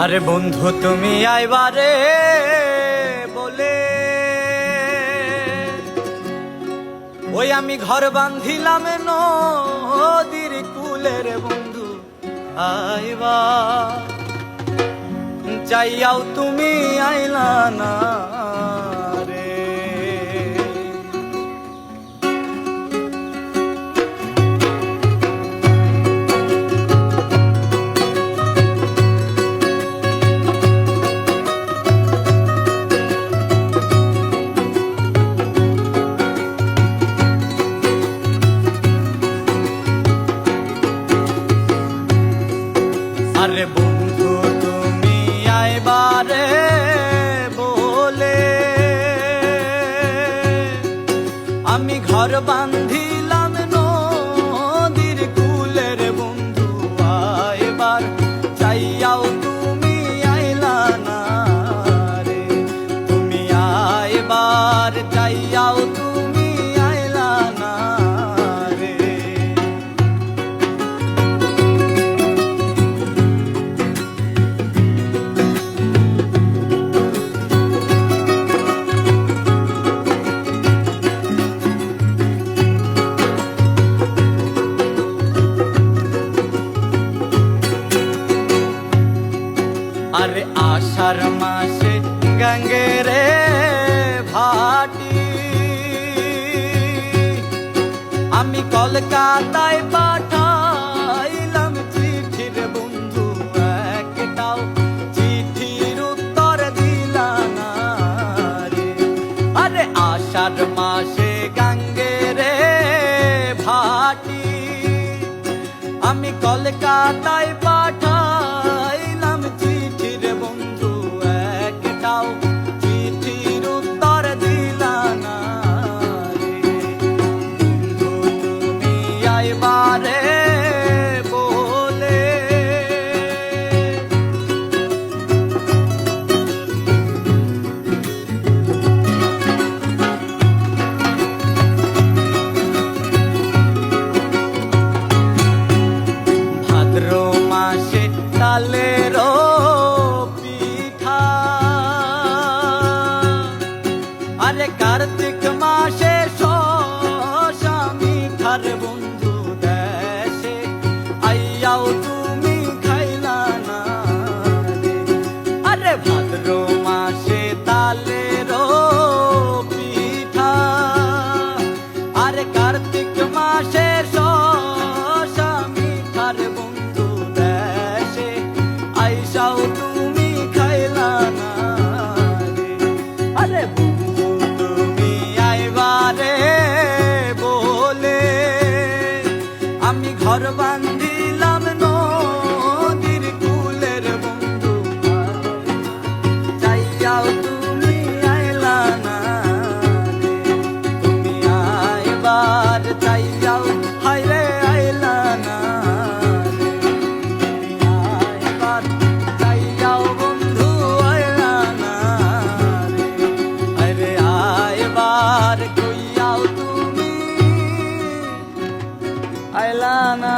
আরে বন্ধু তুমি আইবারে বলে ওই আমি ঘর বাঁধিলাম নদীর কুলের বন্ধু আইবা চাইয়াও তুমি আইলা না রে। আরে বন্ধু তুমি আইবারে বলে আমি ঘর বাঁধিলাম নদীর কুলের বন্ধু আইবার চাইয়াও তুমি আইলা না রে। তুমি আইবার চাইয়াও তুমি আইলা না রে। আরে আষাঢ় মাসে গঙ্গের ভাটি আমি কলকাতায় পাঠাইলাম চিঠির বন্ধু একটাও চিঠির উত্তর দিলা না রে। আরে আষাঢ় মাসে গঙ্গের ভাটি আমি কলকাতায় পাঠাইলাম চিঠির বন্ধু একটাও চিঠির উত্তর দিলা না রে। বন্ধু তুমি আইবারে বলে ভাদ্র মাসে তালের পিঠা আরে কার্তিক মাসে শশা মিঠার বন্ধু দেশে আইয়াও তুমি খাইলা না রে। আরে ভাদ্র মাসে তালের পিঠা আরে কার্তিক মাসে শশা মিঠার বন্ধু দেশে আইসাও তুমি খাইলা না রে। আরে বন্ধু তুমি আইবারে বলে আমি ঘর বাঁধিলাম নদীর কুলের বন্ধু চাইয়াও তুমি আইলা না রে। তুমি আইবার চাইয়াও হাইরে আইলা না রে। তুমি আইবার চাইয়াও বন্ধু আইলা না রে। আরে আইবার কইয়াও তুমি আইলা না।